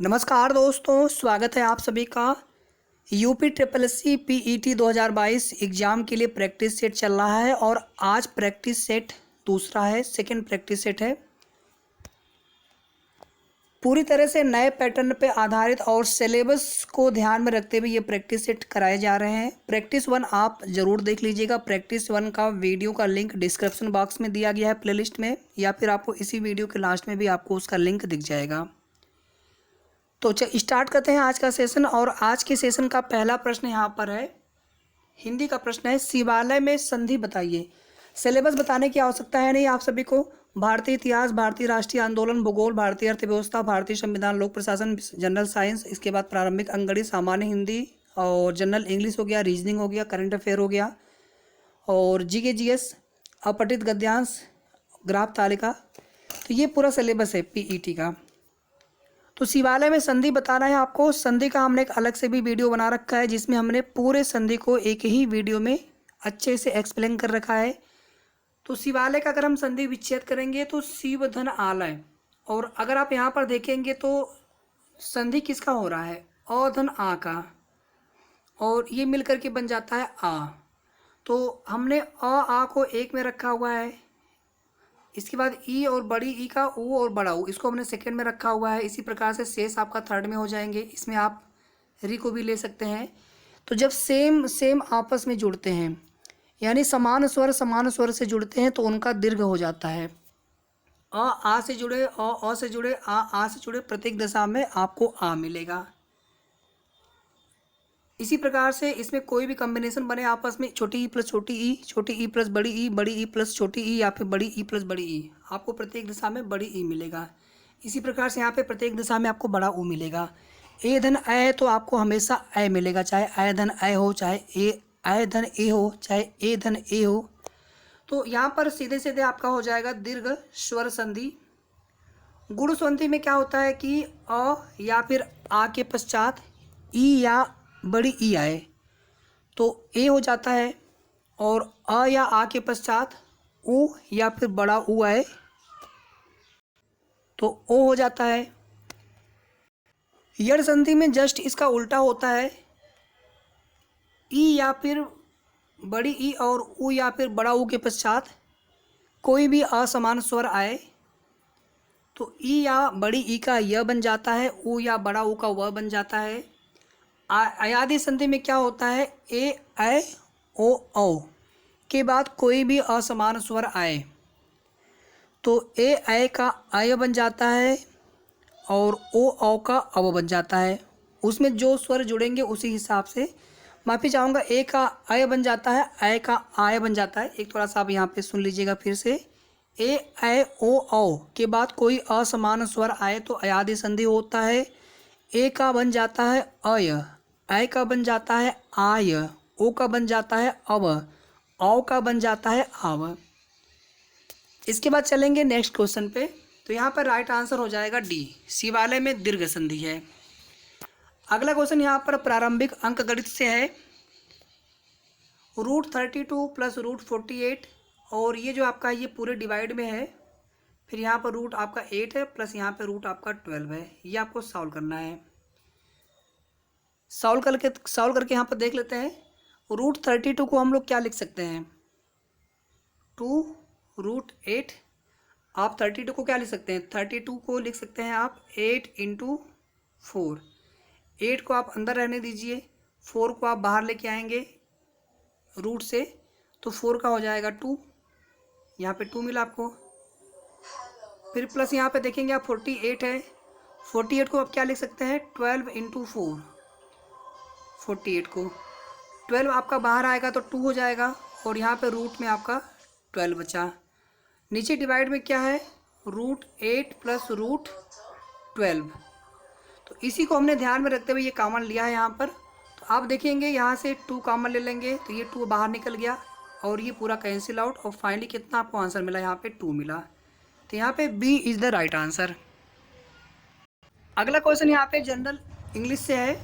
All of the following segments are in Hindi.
नमस्कार दोस्तों, स्वागत है आप सभी का। UP triple S C PET 2022 exam के लिए प्रैक्टिस सेट चल रहा है और आज प्रैक्टिस सेट दूसरा है, सेकंड प्रैक्टिस सेट है। पूरी तरह से नए पैटर्न पे आधारित और सिलेबस को ध्यान में रखते हुए ये प्रैक्टिस सेट कराए जा रहे हैं। प्रैक्टिस 1 आप ज़रूर देख लीजिएगा। प्रैक्टिस 1 का वीडियो का लिंक डिस्क्रिप्शन बॉक्स में दिया गया है प्लेलिस्ट में, या फिर आपको इसी वीडियो के लास्ट में भी आपको उसका लिंक दिख जाएगा। तो स्टार्ट करते हैं आज का सेशन। और आज के सेशन का पहला प्रश्न यहाँ पर है, हिंदी का प्रश्न है, शिवालय में संधि बताइए। सिलेबस बताने की आवश्यकता है नहीं आप सभी को। भारतीय इतिहास, भारतीय राष्ट्रीय आंदोलन, भूगोल, भारतीय अर्थव्यवस्था, भारतीय संविधान, लोक प्रशासन, जनरल साइंस, इसके बाद प्रारंभिक अंकगणित, सामान्य हिंदी और जनरल इंग्लिश हो गया, रीजनिंग हो गया, करंट अफेयर हो गया और GS, अपठित गद्यांश, ग्राफ तालिका। तो ये पूरा सिलेबस है PET का। तो शिवालय में संधि बताना है आपको। संधि का हमने एक अलग से भी वीडियो बना रखा है जिसमें हमने पूरे संधि को एक ही वीडियो में अच्छे से एक्सप्लेन कर रखा है। तो शिवालय का अगर हम संधि विच्छेद करेंगे तो शिव धन आलय, और अगर आप यहाँ पर देखेंगे तो संधि किसका हो रहा है, अ धन आ का, और ये मिल करके बन जाता है आ। तो हमने आ को एक में रखा हुआ है, इसके बाद ई और बड़ी ई का ऊ और बड़ा ऊ, इसको हमने सेकंड में रखा हुआ है। इसी प्रकार से शेष आपका थर्ड में हो जाएंगे। इसमें आप री को भी ले सकते हैं। तो जब सेम आपस में जुड़ते हैं, यानी समान स्वर से जुड़ते हैं, तो उनका दीर्घ हो जाता है। आ से जुड़े, अ से जुड़े, आ से जुड़े, प्रत्येक दशा में आपको आ मिलेगा। इसी प्रकार से इसमें कोई भी कॉम्बिनेशन बने आपस में, छोटी ई प्लस छोटी ई, छोटी ई प्लस बड़ी ई, बड़ी ई प्लस छोटी ई, या फिर बड़ी ई प्लस बड़ी ई, आपको प्रत्येक दिशा में बड़ी ई मिलेगा। इसी प्रकार से यहाँ पे प्रत्येक दिशा में आपको बड़ा ऊ मिलेगा। ए धन ए तो आपको हमेशा ए मिलेगा, चाहे ए धन ए हो, चाहे ए धन ए हो, चाहे ए धन ए हो। तो यहाँ पर सीधे सीधे आपका हो जाएगा दीर्घ स्वर संधि। गुण संधि में क्या होता है कि अ या फिर आ के पश्चात ई या बड़ी ई आए तो ए हो जाता है, और अ या आ के पश्चात ऊ या फिर बड़ा ऊ आए तो ओ हो जाता है। यड़ संधि में जस्ट इसका उल्टा होता है, ई या फिर बड़ी ई और ऊ या फिर बड़ा ऊ के पश्चात कोई भी असमान स्वर आए तो ई या बड़ी ई का य बन जाता है, ऊ या बड़ा ऊ का व बन जाता है। अयादी संधि में क्या होता है, ए ऐ ओ औ के बाद कोई भी असमान स्वर आए तो ए ऐ का अय बन जाता है और ओ औ का अव बन जाता है। उसमें जो स्वर जुड़ेंगे उसी हिसाब से, माफ़ी चाहूँगा, ए का अय बन जाता है, ऐ का आय बन जाता है। एक थोड़ा सा आप यहाँ पे सुन लीजिएगा फिर से। ए ऐ ओ औ के बाद कोई असमान स्वर आए तो अयादी संधि होता है। ए का बन जाता है अय, ऐ का बन जाता है आय, ओ का बन जाता है अव, औ का बन जाता है आव। इसके बाद चलेंगे नेक्स्ट क्वेश्चन पे। तो यहाँ पर राइट आंसर हो जाएगा डी, शिवालय में दीर्घ संधि है। अगला क्वेश्चन यहाँ पर प्रारंभिक अंकगणित से है। √32 प्लस √48, और ये जो आपका ये पूरे डिवाइड में है, फिर यहाँ पर रूट आपका 8 है प्लस यहाँ पे रूट आपका 12 है। ये आपको सॉल्व करना है। सॉल्व करके यहाँ पर देख लेते हैं। √32 को हम लोग क्या लिख सकते हैं, 2√8। आप 32 को क्या लिख सकते हैं, 32 को लिख सकते हैं आप 8 × 4। 8 को आप अंदर रहने दीजिए, 4 को आप बाहर लेके आएंगे रूट से, तो 4 का हो जाएगा 2, यहाँ पे 2 मिला आपको। फिर प्लस यहाँ पे देखेंगे आप 48 है, 48 को आप क्या लिख सकते हैं, 12 × 4। 48 को 12 आपका बाहर आएगा तो 2 हो जाएगा, और यहाँ पे रूट में आपका 12 बचा। नीचे डिवाइड में क्या है, √8 प्लस √12। तो इसी को हमने ध्यान में रखते हुए ये कॉमन लिया है यहाँ पर। तो आप देखेंगे यहाँ से 2 कॉमन ले लेंगे तो ये 2 बाहर निकल गया और ये पूरा कैंसिल आउट, और फाइनली कितना आपको आंसर मिला, यहाँ पे 2 मिला। तो यहाँ पे B is the right answer. अगला क्वेश्चन यहाँ पे जनरल इंग्लिश से है।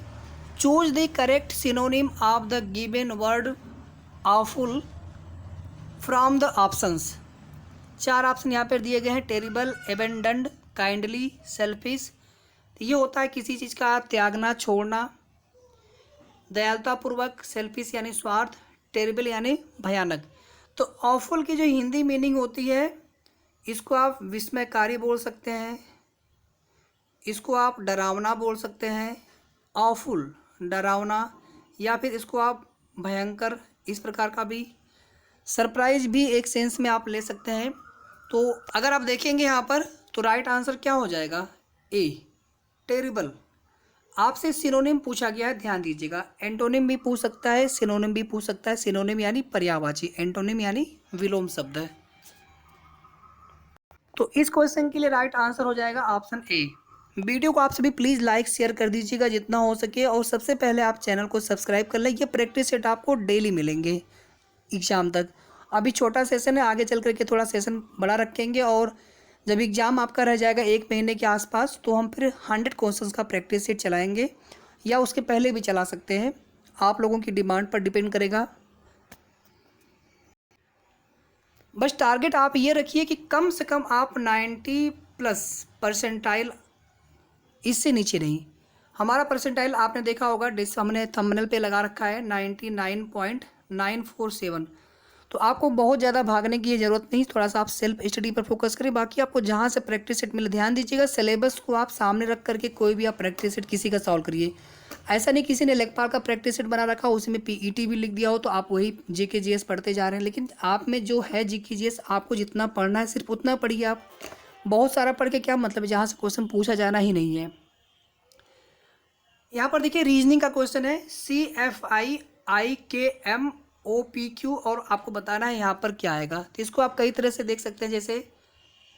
Choose the correct synonym of the given word awful from the options. 4 option यहाँ पर दिए गए हैं, टेरिबल, एबेंडन्ड, काइंडली, सेल्फिश, तो ये होता है किसी चीज़ का त्यागना, छोड़ना, दयालुतापूर्वक, सेल्फिश यानी स्वार्थ, टेरिबल यानी भयानक। तो ऑफुल की जो हिंदी मीनिंग होती है, इसको आप विस्मयकारी बोल सकते हैं, इसको आप डरावना बोल सकते हैं, ऑफुल डरावना, या फिर इसको आप भयंकर, इस प्रकार का भी, सरप्राइज भी एक सेंस में आप ले सकते हैं। तो अगर आप देखेंगे यहाँ पर तो राइट आंसर क्या हो जाएगा, ए, टेरिबल। आपसे सिनोनिम पूछा गया है, ध्यान दीजिएगा। एंटोनिम भी पूछ सकता है, सिनोनिम भी पूछ सकता है। सिनोनिम यानी पर्यायवाची, एंटोनिम यानी विलोम शब्द है। तो इस क्वेश्चन के लिए राइट आंसर हो जाएगा ऑप्शन ए। वीडियो को आप सभी प्लीज़ लाइक शेयर कर दीजिएगा जितना हो सके, और सबसे पहले आप चैनल को सब्सक्राइब कर लें। ये प्रैक्टिस सेट आपको डेली मिलेंगे एग्ज़ाम तक। अभी छोटा सेशन है, आगे चल करके थोड़ा सेशन बड़ा रखेंगे, और जब एग्ज़ाम आपका रह जाएगा 1 महीने के आसपास, तो हम फिर 100 क्वेश्चंस का प्रैक्टिस सेट चलाएंगे, या उसके पहले भी चला सकते हैं, आप लोगों की डिमांड पर डिपेंड करेगा। बस टारगेट आप ये रखिए कि कम से कम आप 90+ इससे नीचे नहीं। हमारा परसेंटाइल आपने देखा होगा, हमने थंबनेल पे लगा रखा है 99.947। तो आपको बहुत ज़्यादा भागने की ज़रूरत नहीं, थोड़ा सा आप सेल्फ स्टडी पर फोकस करें। बाकी आपको जहाँ से प्रैक्टिस सेट मिले, ध्यान दीजिएगा, सिलेबस को आप सामने रख करके कोई भी आप प्रैक्टिस सेट किसी का सॉल्व करिए। ऐसा नहीं किसी ने लेखपाल का प्रैक्टिस सेट बना रखा, उसी में पीईटी भी लिख दिया हो तो आप वही जीके जीएस पढ़ते जा रहे हैं। लेकिन आप में जो है जीके जीएस, आपको जितना पढ़ना है सिर्फ उतना पढ़िए। आप बहुत सारा पढ़ के क्या मतलब है, जहाँ से क्वेश्चन पूछा जाना ही नहीं है। यहाँ पर देखिए रीजनिंग का क्वेश्चन है, CFIIKMOPQ, और आपको बताना है यहाँ पर क्या आएगा। तो इसको आप कई तरह से देख सकते हैं, जैसे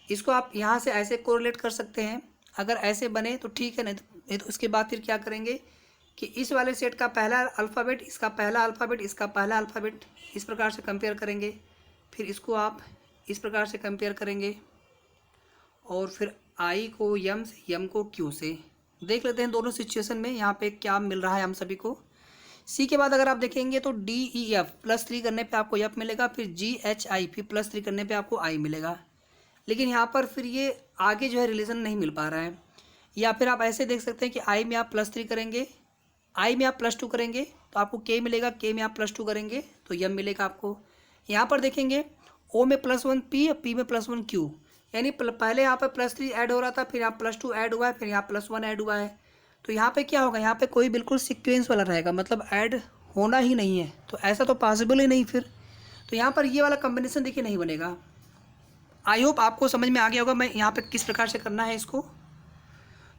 इसको आप यहाँ से ऐसे कोरिलेट कर सकते हैं, अगर ऐसे बने तो ठीक है, नहीं तो उसके बाद फिर क्या करेंगे कि इस वाले सेट का पहला अल्फ़ाबेट, इसका पहला अल्फ़ाबेट, इसका पहला अल्फ़ाबेट, इस प्रकार से कंपेयर करेंगे। फिर इसको आप इस प्रकार से कंपेयर करेंगे, और फिर आई को यम से, यम को क्यू से। देख लेते हैं दोनों सिचुएशन में यहाँ पे क्या मिल रहा है हम सभी को। सी के बाद अगर आप देखेंगे तो DEF +3 करने पे आपको एफ मिलेगा, फिर GHI फिर +3 करने पे आपको आई मिलेगा। लेकिन यहाँ पर फिर ये आगे जो है रिलेशन नहीं मिल पा रहा है। या फिर आप ऐसे देख सकते हैं कि आई में आप +3 करेंगे, आई में आप +2 करेंगे तो आपको के मिलेगा, के में आप +2 करेंगे तो यम मिलेगा आपको। यहाँ पर देखेंगे ओ में +1 पी, पी में +1 क्यू, यानी पहले यहाँ पर +3 ऐड हो रहा था, फिर यहाँ +2 ऐड हुआ है, फिर यहाँ +1 ऐड हुआ है। तो यहाँ पे क्या होगा, यहाँ पे कोई बिल्कुल सीक्वेंस वाला रहेगा, मतलब ऐड होना ही नहीं है, तो ऐसा तो पॉसिबल ही नहीं फिर। तो यहाँ पर ये वाला कॉम्बिनेशन देखिए नहीं बनेगा। आई होप आपको समझ में आ गया होगा मैं यहाँ पे किस प्रकार से करना है इसको।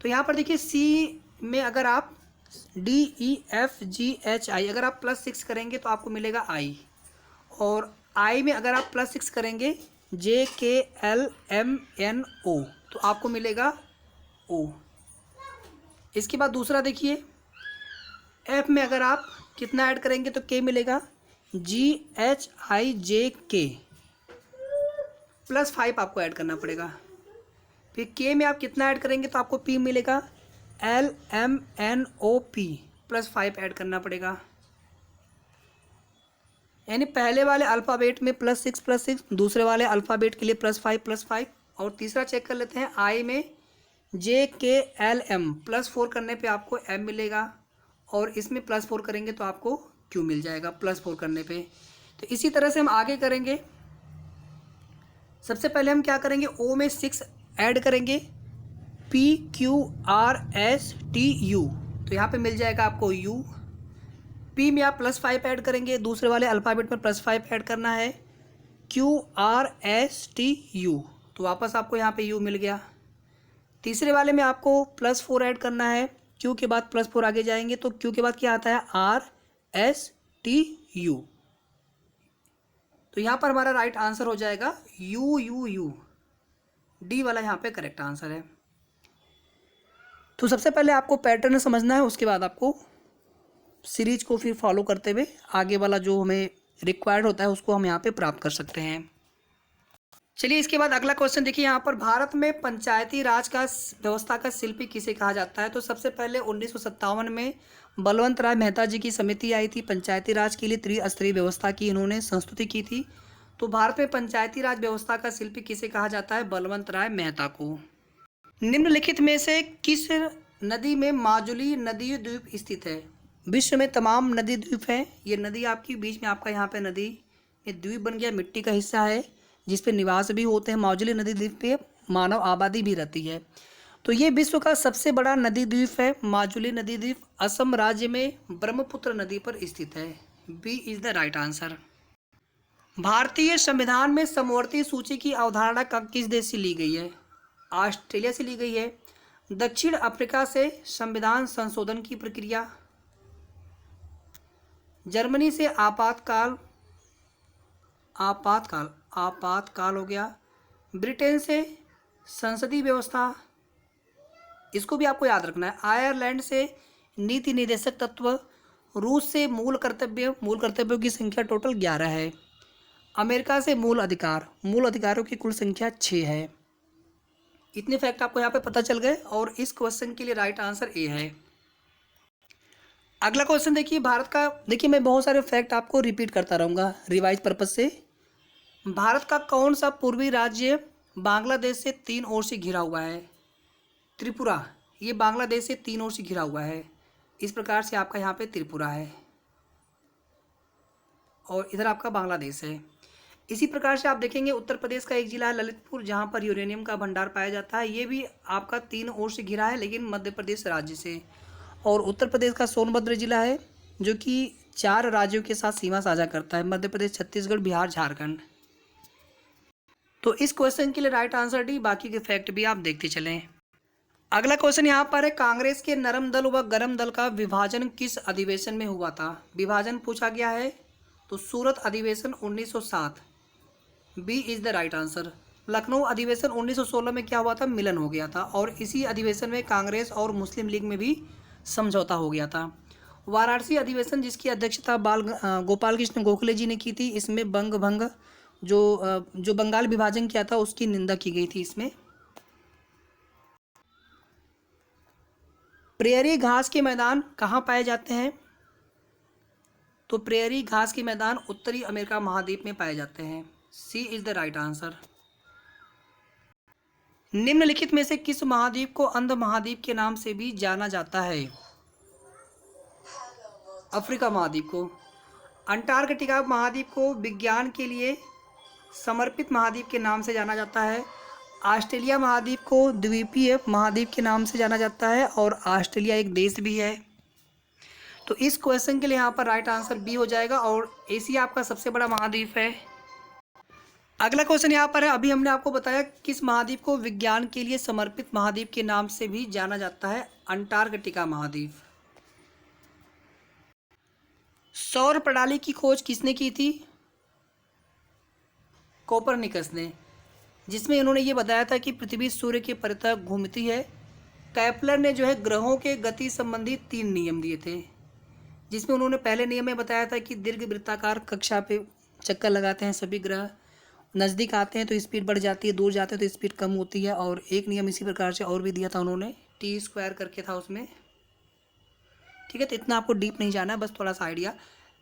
तो यहाँ पर देखिए सी में अगर आप DEFGHI अगर आप +6 करेंगे तो आपको मिलेगा आई, और आई में अगर आप +6 करेंगे JKLMNO तो आपको मिलेगा ओ। इसके बाद दूसरा देखिए, एफ में अगर आप कितना ऐड करेंगे तो के मिलेगा, GHIJK +5 आपको ऐड करना पड़ेगा। फिर के में आप कितना ऐड करेंगे तो आपको पी मिलेगा, LMNOP +5 ऐड करना पड़ेगा। यानी पहले वाले अल्फ़ाबेट में +6 दूसरे वाले अल्फ़ाबेट के लिए +5 और तीसरा चेक कर लेते हैं, आई में JKLM +4 करने पे आपको M मिलेगा, और इसमें +4 करेंगे तो आपको Q मिल जाएगा +4 करने पे। तो इसी तरह से हम आगे करेंगे। सबसे पहले हम क्या करेंगे, O में 6 ऐड करेंगे, PQRSTU तो यहाँ पे मिल जाएगा आपको U। P में आप +5 ऐड करेंगे, दूसरे वाले अल्फ़ाबेट में +5 ऐड करना है, QRSTU तो वापस आपको यहाँ पे U मिल गया। तीसरे वाले में आपको +4 ऐड करना है, Q के बाद +4 आगे जाएंगे तो Q के बाद क्या आता है, RSTU। तो यहाँ पर हमारा राइट आंसर हो जाएगा U डी वाला यहाँ पे करेक्ट आंसर है। तो सबसे पहले आपको पैटर्न समझना है, उसके बाद आपको सीरीज को फिर फॉलो करते हुए आगे वाला जो हमें रिक्वायर्ड होता है उसको हम यहाँ पे प्राप्त कर सकते हैं। चलिए इसके बाद अगला क्वेश्चन देखिए, यहाँ पर भारत में पंचायती राज का व्यवस्था का शिल्पी किसे कहा जाता है। तो सबसे पहले 1957 में बलवंत राय मेहता जी की समिति आई थी, पंचायती राज के लिए त्रिस्तरीय व्यवस्था की इन्होंने संस्तुति की थी। तो भारत में पंचायती राज व्यवस्था का शिल्पी किसे कहा जाता है, बलवंत राय मेहता को। निम्नलिखित में से किस नदी में माजुली नदी द्वीप स्थित है। विश्व में तमाम नदी द्वीप हैं। ये नदी आपकी बीच में आपका यहाँ पे नदी में द्वीप बन गया, मिट्टी का हिस्सा है जिस पे निवास भी होते हैं। माजुली नदी द्वीप पे मानव आबादी भी रहती है। तो ये विश्व का सबसे बड़ा नदी द्वीप है माजुली नदी द्वीप। असम राज्य में ब्रह्मपुत्र नदी पर स्थित है। B is the right answer. भारतीय संविधान में समवर्ती सूची की अवधारणा किस देश से ली गई है? ऑस्ट्रेलिया से ली गई है। दक्षिण अफ्रीका से संविधान संशोधन की प्रक्रिया। जर्मनी से आपातकाल आपातकाल आपातकाल हो गया। ब्रिटेन से संसदीय व्यवस्था, इसको भी आपको याद रखना है। आयरलैंड से नीति निर्देशक तत्व। रूस से मूल कर्तव्यों की संख्या टोटल 11 है। अमेरिका से मूल अधिकारों की कुल संख्या 6 है। इतने फैक्ट आपको यहाँ पे पता चल गए और इस क्वेश्चन के लिए राइट आंसर ए है। अगला क्वेश्चन देखिए भारत का। देखिए मैं बहुत सारे फैक्ट आपको रिपीट करता रहूँगा रिवाइज पर्पज से। भारत का कौन सा पूर्वी राज्य बांग्लादेश से 3 ओर से घिरा हुआ है? त्रिपुरा। ये बांग्लादेश से 3 ओर से घिरा हुआ है। इस प्रकार से आपका यहाँ पे त्रिपुरा है और इधर आपका बांग्लादेश है। इसी प्रकार से आप देखेंगे उत्तर प्रदेश का एक जिला है ललितपुर, जहाँ पर यूरेनियम का भंडार पाया जाता है। ये भी आपका 3 ओर से घिरा है लेकिन मध्य प्रदेश राज्य से। और उत्तर प्रदेश का सोनभद्र जिला है जो कि 4 राज्यों के साथ सीमा साझा करता है, मध्य प्रदेश, छत्तीसगढ़, बिहार, झारखंड। तो इस क्वेश्चन के लिए राइट आंसर डी। बाकी के फैक्ट भी आप देखते चलें। अगला क्वेश्चन यहाँ पर है कांग्रेस के नरम दल व गरम दल का विभाजन किस अधिवेशन में हुआ था? विभाजन पूछा गया है तो सूरत अधिवेशन 1907। B is the right answer. Lucknow अधिवेशन 1916 में क्या हुआ था? मिलन हो गया था और इसी अधिवेशन में कांग्रेस और मुस्लिम लीग में भी समझौता हो गया था। वाराणसी अधिवेशन जिसकी अध्यक्षता गोपाल कृष्ण गोखले जी ने की थी, इसमें बंग भंग जो बंगाल विभाजन किया था उसकी निंदा की गई थी इसमें। प्रेयरी घास के मैदान कहाँ पाए जाते हैं? तो प्रेयरी घास के मैदान उत्तरी अमेरिका महाद्वीप में पाए जाते हैं। सी इज द राइट आंसर। निम्नलिखित में से किस महाद्वीप को अंध महाद्वीप के नाम से भी जाना जाता है? अफ्रीका महाद्वीप को। अंटार्कटिका महाद्वीप को विज्ञान के लिए समर्पित महाद्वीप के नाम से जाना जाता है। ऑस्ट्रेलिया महाद्वीप को द्वीपीय महाद्वीप के नाम से जाना जाता है और ऑस्ट्रेलिया एक देश भी है। तो इस क्वेश्चन के लिए यहाँ पर राइट आंसर बी हो जाएगा और एशिया आपका सबसे बड़ा महाद्वीप है। अगला क्वेश्चन यहाँ पर है, अभी हमने आपको बताया किस महाद्वीप को विज्ञान के लिए समर्पित महाद्वीप के नाम से भी जाना जाता है? अंटार्कटिका महाद्वीप। सौर प्रणाली की खोज किसने की थी? कोपरनिकस ने, जिसमें इन्होंने ये बताया था कि पृथ्वी सूर्य के परितः घूमती है। कैप्लर ने जो है ग्रहों के गति संबंधी 3 नियम दिए थे, जिसमें उन्होंने पहले नियम में बताया था कि दीर्घ वृत्ताकार कक्षा पे चक्कर लगाते हैं सभी ग्रह, नज़दीक आते हैं तो स्पीड बढ़ जाती है, दूर जाते हैं तो स्पीड कम होती है। और एक नियम इसी प्रकार से और भी दिया था उन्होंने, T² करके था उसमें। ठीक है, तो इतना आपको डीप नहीं जाना है, बस थोड़ा सा आइडिया।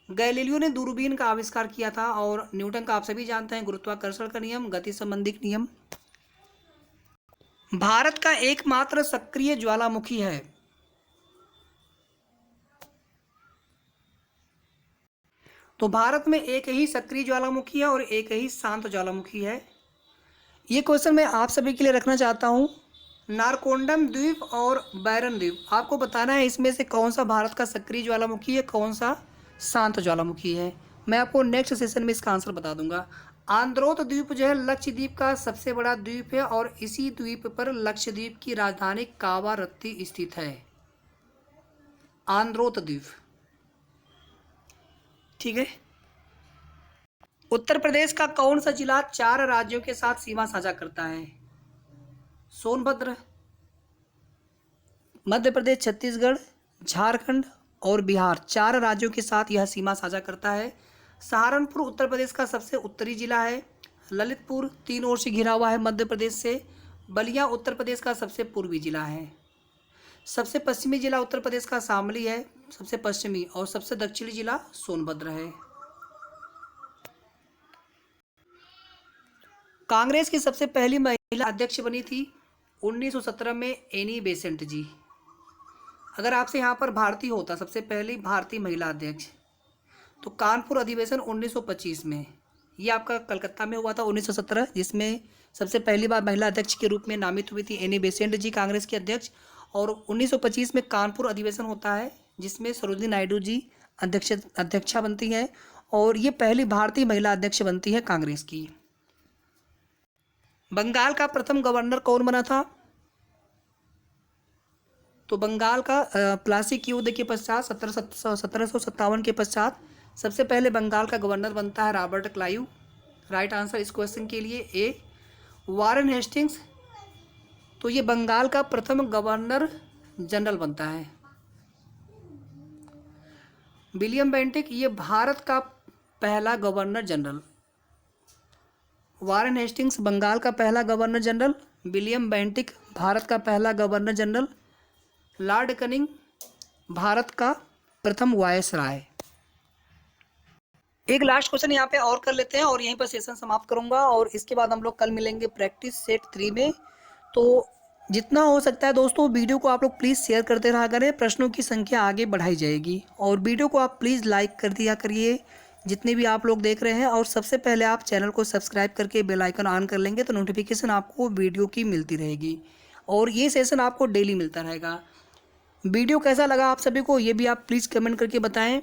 गैलीलियो ने दूरबीन का आविष्कार किया था और न्यूटन का आप सभी जानते हैं गुरुत्वाकर्षण का नियम, गति संबंधी नियम। भारत का एकमात्र सक्रिय ज्वालामुखी है? तो भारत में एक ही सक्रिय ज्वालामुखी है और एक ही शांत ज्वालामुखी है। ये क्वेश्चन मैं आप सभी के लिए रखना चाहता हूँ। नारकोंडम द्वीप और बैरन द्वीप, आपको बताना है इसमें से कौन सा भारत का सक्रिय ज्वालामुखी है, कौन सा शांत ज्वालामुखी है। मैं आपको नेक्स्ट सेशन में इसका आंसर बता दूंगा। आंद्रोथ द्वीप जो है लक्षद्वीप का सबसे बड़ा द्वीप है और इसी द्वीप पर लक्षद्वीप की राजधानी कावारत्ती स्थित है। आंद्रोथ द्वीप, ठीक है। उत्तर प्रदेश का कौन सा जिला 4 राज्यों के साथ सीमा साझा करता है? सोनभद्र। मध्य प्रदेश, छत्तीसगढ़, झारखंड और बिहार, 4 राज्यों के साथ यह सीमा साझा करता है। सहारनपुर उत्तर प्रदेश का सबसे उत्तरी जिला है। ललितपुर 3 ओर से घिरा हुआ है मध्य प्रदेश से। बलिया उत्तर प्रदेश का सबसे पूर्वी जिला है। सबसे पश्चिमी जिला उत्तर प्रदेश का शामली है, सबसे पश्चिमी, और सबसे दक्षिणी जिला सोनभद्र है। कांग्रेस की सबसे पहली महिला अध्यक्ष बनी थी 1917 में एनी बेसेंट जी। अगर आपसे यहाँ पर भारतीय होता, सबसे पहली भारतीय महिला अध्यक्ष, तो कानपुर अधिवेशन 1925 में, ये आपका कलकत्ता में हुआ था 1917, जिसमें सबसे पहली बार महिला अध्यक्ष के रूप में नामित हुई थी एनी बेसेंट जी, कांग्रेस के अध्यक्ष। और 1925 में कानपुर अधिवेशन होता है, जिसमें सरोजिनी नायडू जी अध्यक्षा बनती है, और ये पहली भारतीय महिला अध्यक्ष बनती है कांग्रेस की। बंगाल का प्रथम गवर्नर कौन बना था? तो बंगाल का प्लासी युद्ध के पश्चात 1757 के पश्चात सबसे पहले बंगाल का गवर्नर बनता है रॉबर्ट क्लाइव। राइट आंसर इस क्वेश्चन के लिए ए। वारेन हेस्टिंग्स, तो ये बंगाल का प्रथम गवर्नर जनरल बनता है। विलियम बेंटिक, ये भारत का पहला governor general. Warren Hastings Bengal का पहला governor general, William Bentinck Bharat का पहला governor general, Lord Canning Bharat का प्रथम वायसराय। एक लास्ट क्वेश्चन यहाँ पे और कर लेते हैं और यहीं पर सेशन समाप्त करूंगा, और इसके बाद हम लोग कल मिलेंगे प्रैक्टिस सेट 3 में। तो जितना हो सकता है दोस्तों वीडियो को आप लोग प्लीज़ शेयर करते रहा करें, प्रश्नों की संख्या आगे बढ़ाई जाएगी। और वीडियो को आप प्लीज़ लाइक कर दिया करिए जितने भी आप लोग देख रहे हैं, और सबसे पहले आप चैनल को सब्सक्राइब करके बेल आइकन ऑन कर लेंगे तो नोटिफिकेशन आपको वीडियो की मिलती रहेगी, और ये सेशन आपको डेली मिलता रहेगा। वीडियो कैसा लगा आप सभी को ये भी आप प्लीज़ कमेंट करके बताएं।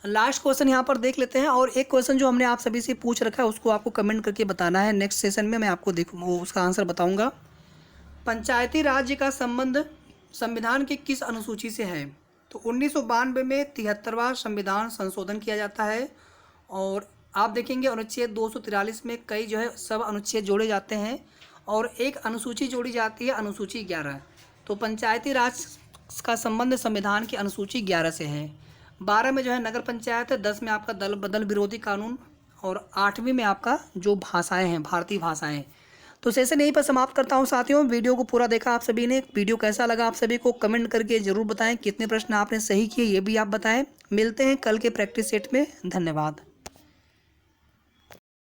लास्ट क्वेश्चन यहाँ पर देख लेते हैं, और एक क्वेश्चन जो हमने आप सभी से पूछ रखा है उसको आपको कमेंट करके बताना है। नेक्स्ट सेशन में मैं आपको उसका आंसर बताऊंगा। पंचायती राज्य का संबंध संविधान की किस अनुसूची से है? तो 1992 में 73वां संविधान संशोधन किया जाता है, और आप देखेंगे अनुच्छेद 243 में कई जो है सब अनुच्छेद जोड़े जाते हैं, और एक अनुसूची जोड़ी जाती है अनुसूची 11। तो पंचायती राज का संबंध संविधान की अनुसूची 11 से है। 12 में जो है नगर पंचायत है, 10 में आपका दल बदल विरोधी कानून, और 8वीं में आपका जो भाषाएं हैं भारतीय भाषाएं। तो सेशन यहीं पर समाप्त करता हूं साथियों। वीडियो को पूरा देखा आप सभी ने, वीडियो कैसा लगा आप सभी को कमेंट करके जरूर बताएं। कितने प्रश्न आपने सही किए ये भी आप बताएं। मिलते हैं कल के प्रैक्टिस सेट में। धन्यवाद।